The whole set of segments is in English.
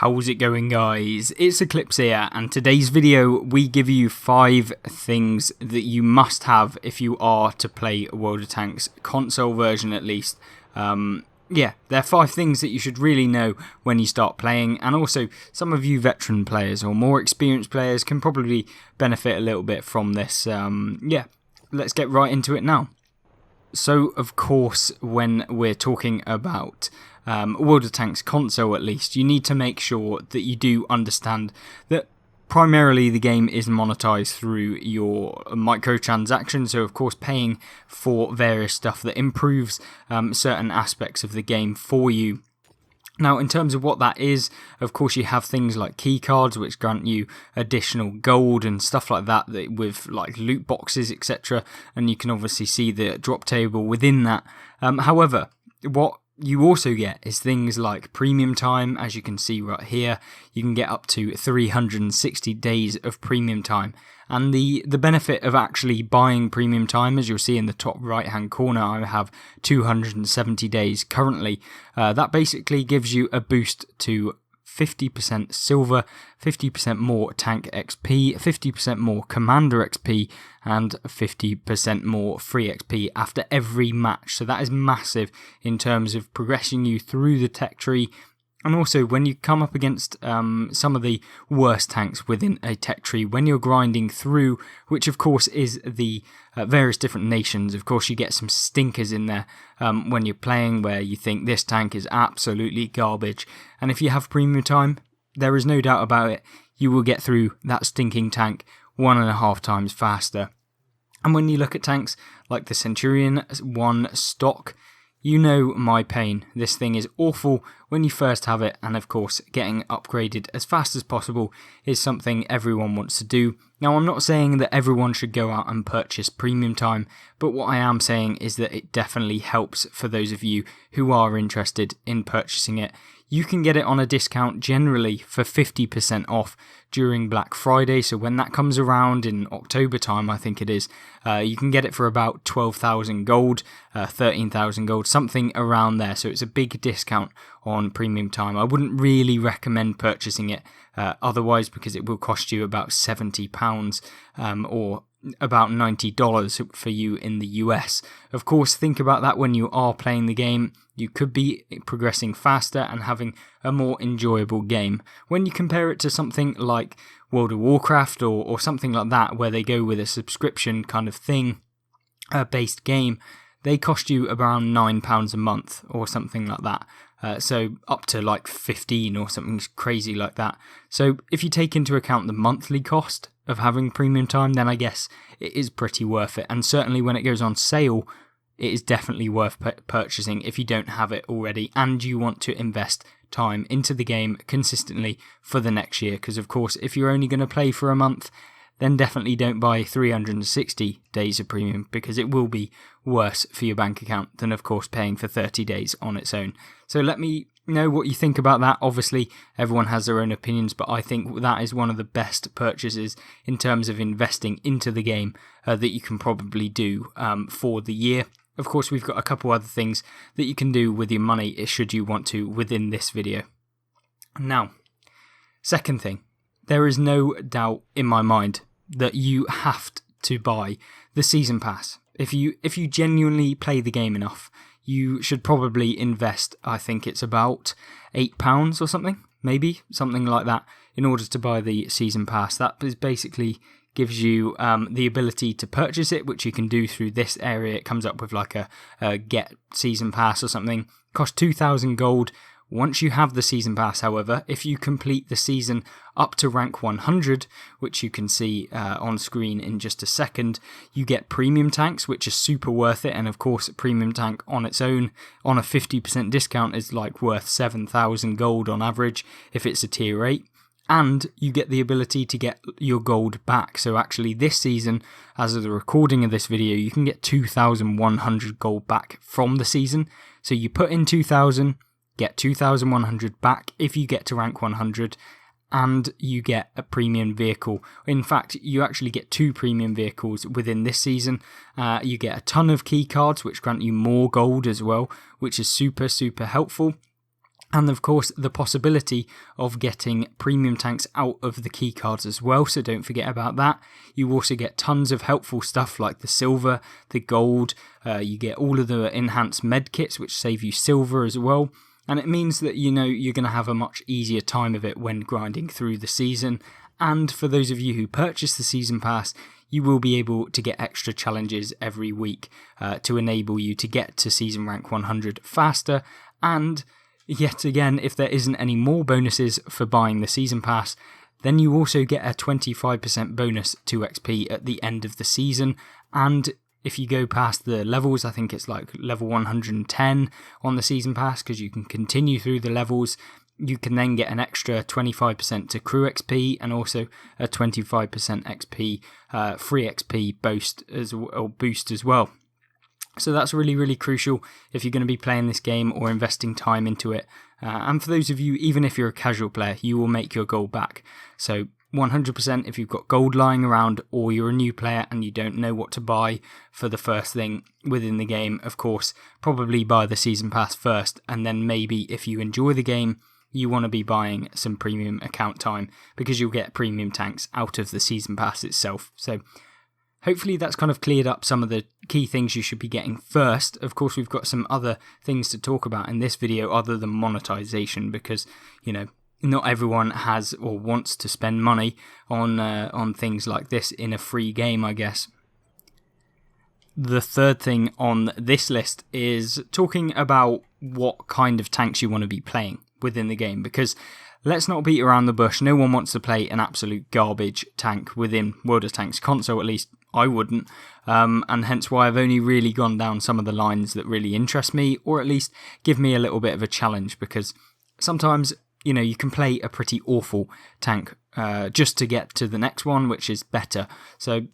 How's it going, guys? It's Eclipse here, and today's video we give you 5 things that you must have if you are to play World of Tanks console version at least. Yeah, they're 5 things that you should really know when you start playing, and also some of you veteran players or more experienced players can probably benefit a little bit from this. Yeah, let's get right into it now. So, of course, when we're talking about World of Tanks console at least, you need to make sure that you do understand that primarily the game is monetized through your microtransactions, so of course paying for various stuff that improves certain aspects of the game for you. Now, in terms of what that is, of course you have things like key cards which grant you additional gold and stuff like that with like loot boxes, etc. And you can obviously see the drop table within that. However, what you also get is things like premium time. As you can see right here, you can get up to 360 days of premium time. And the benefit of actually buying premium time, as you'll see in the top right hand corner, I have 270 days currently. That basically gives you a boost to 50% silver, 50% more tank XP, 50% more commander XP, and 50% more free XP after every match. So that is massive in terms of progressing you through the tech tree. And also, when you come up against some of the worst tanks within a tech tree, when you're grinding through, which of course is the various different nations, of course you get some stinkers in there when you're playing where you think this tank is absolutely garbage. And if you have premium time, there is no doubt about it, you will get through that stinking tank 1.5 times faster. And when you look at tanks like the Centurion 1 stock, you know my pain. This thing is awful when you first have it, and of course getting upgraded as fast as possible is something everyone wants to do. Now, I'm not saying that everyone should go out and purchase premium time, but what I am saying is that it definitely helps for those of you who are interested in purchasing it. You can get it on a discount generally for 50% off during Black Friday, so when that comes around in October time, I think it is, you can get it for about 12,000 gold, 13,000 gold, something around there, so it's a big discount on premium time. I wouldn't really recommend purchasing it otherwise, because it will cost you about £70 or about $90 for you in the US. Of course, think about that when you are playing the game. You could be progressing faster and having a more enjoyable game. When you compare it to something like World of Warcraft or something like that, where they go with a subscription kind of thing, based game, they cost you around £9 a month or something like that. So up to like 15 or something crazy like that. So if you take into account the monthly cost of having premium time, then I guess it is pretty worth it. And certainly when it goes on sale, it is definitely worth purchasing if you don't have it already and you want to invest time into the game consistently for the next year. Because of course, if you're only going to play for a month, then definitely don't buy 360 days of premium, because it will be worse for your bank account than, of course, paying for 30 days on its own. So let me know what you think about that. Obviously, everyone has their own opinions, but I think that is one of the best purchases in terms of investing into the game that you can probably do for the year. Of course, we've got a couple other things that you can do with your money should you want to within this video. Now, second thing, there is no doubt in my mind that you have to buy the season pass. If you genuinely play the game enough, you should probably invest, I think it's about £8 or something, maybe something like that, in order to buy the season pass. That is basically gives you the ability to purchase it, which you can do through this area. It comes up with like a get season pass or something. Costs 2,000 gold. Once you have the season pass, however, if you complete the season up to rank 100, which you can see on screen in just a second, you get premium tanks, which is super worth it. And of course, premium tank on its own, on a 50% discount, is like worth 7,000 gold on average if it's a tier 8. And you get the ability to get your gold back. So actually this season, as of the recording of this video, you can get 2,100 gold back from the season. So you put in 2,000, get 2,100 back if you get to rank 100, and you get a premium vehicle. In fact, you actually get 2 premium vehicles within this season. You get a ton of key cards, which grant you more gold as well, which is super, super helpful. And of course, the possibility of getting premium tanks out of the keycards as well, so don't forget about that. You also get tons of helpful stuff like the silver, the gold, you get all of the enhanced med kits which save you silver as well. And it means that you're going to have a much easier time of it when grinding through the season. And for those of you who purchase the Season Pass, you will be able to get extra challenges every week to enable you to get to Season Rank 100 faster. And yet again, if there isn't any more bonuses for buying the Season Pass, then you also get a 25% bonus to XP at the end of the season. And if you go past the levels, I think it's like level 110 on the Season Pass, because you can continue through the levels, you can then get an extra 25% to crew XP and also a 25% XP, free XP boost as well. So that's really, really crucial if you're going to be playing this game or investing time into it. And for those of you, even if you're a casual player, you will make your gold back. So 100% if you've got gold lying around or you're a new player and you don't know what to buy for the first thing within the game, of course, probably buy the Season Pass first. And then maybe if you enjoy the game, you want to be buying some premium account time because you'll get premium tanks out of the Season Pass itself. So hopefully that's kind of cleared up some of the key things you should be getting first. Of course, we've got some other things to talk about in this video other than monetization because, not everyone has or wants to spend money on things like this in a free game, I guess. The third thing on this list is talking about what kind of tanks you want to be playing within the game, because let's not beat around the bush. No one wants to play an absolute garbage tank within World of Tanks console, at least I wouldn't, and hence why I've only really gone down some of the lines that really interest me, or at least give me a little bit of a challenge, because sometimes, you can play a pretty awful tank just to get to the next one, which is better. So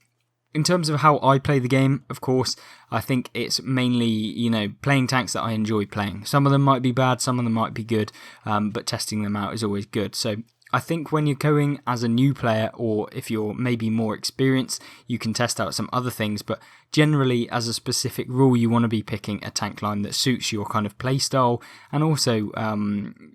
in terms of how I play the game, of course, I think it's mainly, playing tanks that I enjoy playing. Some of them might be bad, some of them might be good, but testing them out is always good. So I think when you're going as a new player, or if you're maybe more experienced, you can test out some other things, but generally as a specific rule, you want to be picking a tank line that suits your kind of play style, and also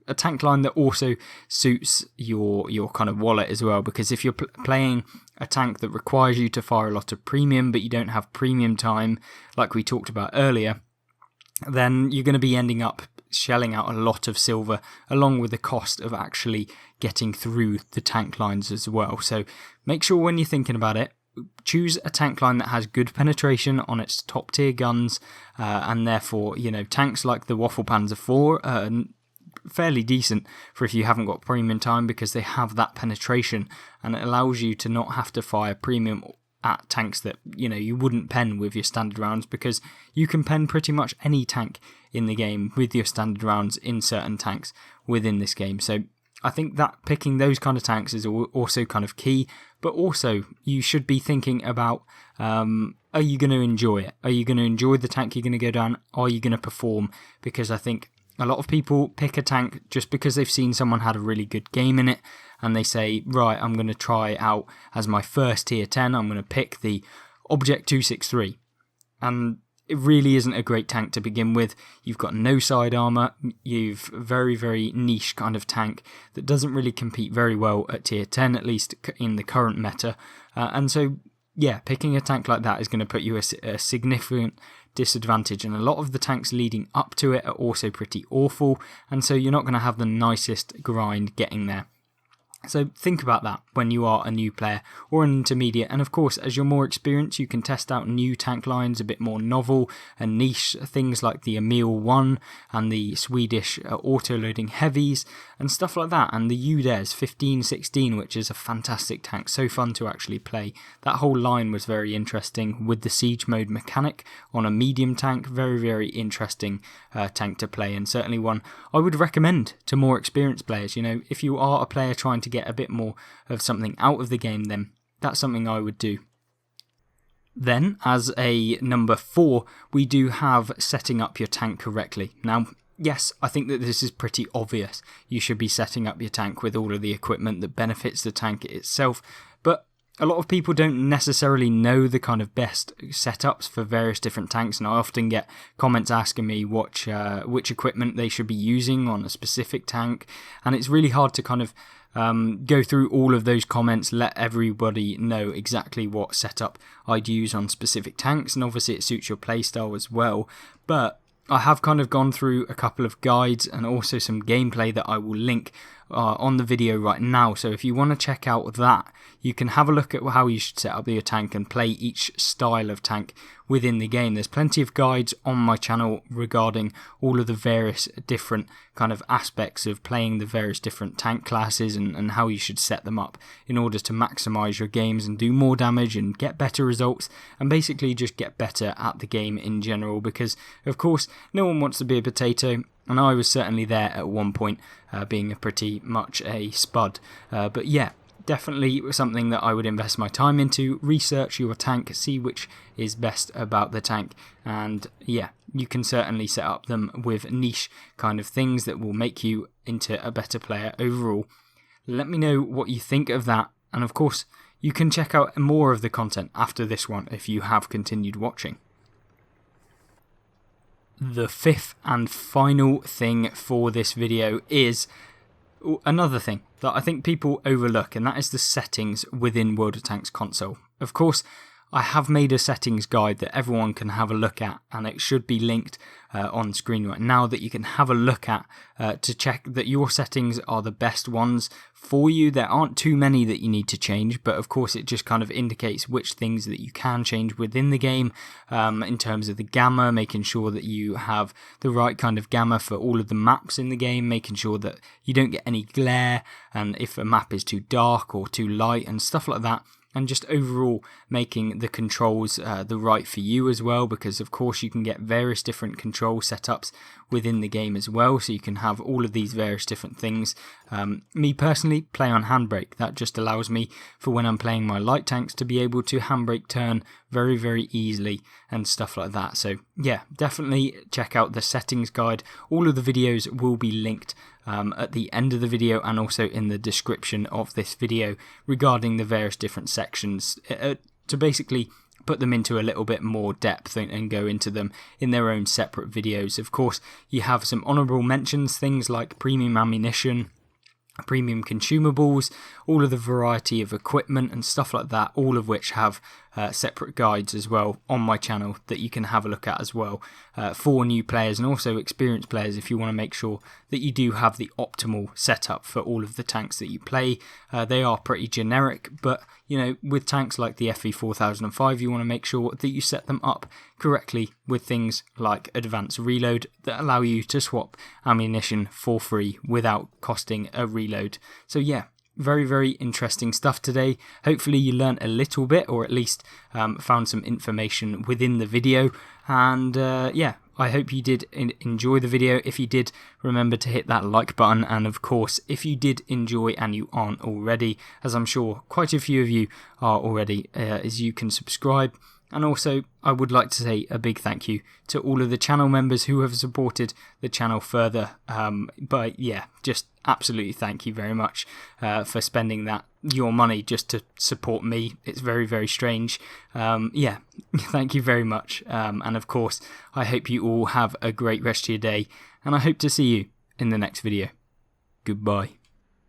a tank line that also suits your kind of wallet as well, because if you're playing a tank that requires you to fire a lot of premium, but you don't have premium time, like we talked about earlier, then you're going to be ending up shelling out a lot of silver, along with the cost of actually getting through the tank lines as well. So make sure when you're thinking about it, choose a tank line that has good penetration on its top tier guns, and therefore, tanks like the Waffle Panzer IV are fairly decent for if you haven't got premium time, because they have that penetration and it allows you to not have to fire premium at tanks that you wouldn't pen with your standard rounds, because you can pen pretty much any tank in the game with your standard rounds in certain tanks within this game. So I think that picking those kind of tanks is also kind of key, but also you should be thinking about, are you going to enjoy it? Are you going to enjoy the tank you're going to go down? Are you going to perform? Because I think a lot of people pick a tank just because they've seen someone had a really good game in it, and they say, right, I'm going to try out as my first tier 10, I'm going to pick the Object 263. And it really isn't a great tank to begin with. You've got no side armor, you've very, very niche kind of tank that doesn't really compete very well at tier 10, at least in the current meta. And so, yeah, picking a tank like that is going to put you a significant disadvantage, and a lot of the tanks leading up to it are also pretty awful, and so you're not going to have the nicest grind getting there. So think about that when you are a new player or an intermediate, and of course as you're more experienced you can test out new tank lines, a bit more novel and niche, things like the Emil 1 and the Swedish auto-loading heavies and stuff like that, and the UDES 1516, which is a fantastic tank, so fun to actually play. That whole line was very interesting with the siege mode mechanic on a medium tank, very, very interesting tank to play, and certainly one I would recommend to more experienced players. If you are a player trying to get a bit more of something out of the game, then that's something I would do. Then, as a number 4, we do have setting up your tank correctly. Now, yes, I think that this is pretty obvious. You should be setting up your tank with all of the equipment that benefits the tank itself, but a lot of people don't necessarily know the kind of best setups for various different tanks, and I often get comments asking me which equipment they should be using on a specific tank, and it's really hard to kind of go through all of those comments, let everybody know exactly what setup I'd use on specific tanks, and obviously it suits your playstyle as well. But I have kind of gone through a couple of guides and also some gameplay that I will link on the video right now. So if you want to check out that, you can have a look at how you should set up your tank and play each style of tank within the game. There's plenty of guides on my channel regarding all of the various different kind of aspects of playing the various different tank classes and how you should set them up in order to maximize your games and do more damage and get better results and basically just get better at the game in general, because of course no one wants to be a potato. And I was certainly there at one point, being pretty much a spud. But yeah, definitely something that I would invest my time into. Research your tank, see which is best about the tank. And yeah, you can certainly set up them with niche kind of things that will make you into a better player overall. Let me know what you think of that. And of course, you can check out more of the content after this one if you have continued watching. The fifth and final thing for this video is another thing that I think people overlook, and that is the settings within World of Tanks console. Of course, I have made a settings guide that everyone can have a look at, and it should be linked on screen right now that you can have a look at to check that your settings are the best ones for you. There aren't too many that you need to change, but of course it just kind of indicates which things that you can change within the game in terms of the gamma, making sure that you have the right kind of gamma for all of the maps in the game, making sure that you don't get any glare, and if a map is too dark or too light and stuff like that. And just overall making the controls the right for you as well, because of course you can get various different control setups within the game as well, so you can have all of these various different things. Me personally play on handbrake. That just allows me for when I'm playing my light tanks to be able to handbrake turn very, very easily and stuff like that. So yeah, definitely check out the settings guide. All of the videos will be linked at the end of the video and also in the description of this video regarding the various different sections to basically put them into a little bit more depth and go into them in their own separate videos. Of course, you have some honourable mentions, things like premium ammunition, premium consumables, all of the variety of equipment and stuff like that, all of which have separate guides as well on my channel that you can have a look at as well for new players and also experienced players if you want to make sure that you do have the optimal setup for all of the tanks that you play. They are pretty generic, but you know, with tanks like the FV4005, you want to make sure that you set them up correctly with things like advanced reload that allow you to swap ammunition for free without costing a reload. So yeah, very, very interesting stuff today. Hopefully you learned a little bit, or at least found some information within the video. And yeah, I hope you did enjoy the video. If you did, remember to hit that like button. And of course, if you did enjoy and you aren't already, as I'm sure quite a few of you are already, is you can subscribe. And also, I would like to say a big thank you to all of the channel members who have supported the channel further. But yeah, just absolutely thank you very much for spending your money just to support me. It's very, very strange. Yeah, thank you very much. And of course, I hope you all have a great rest of your day. And I hope to see you in the next video. Goodbye.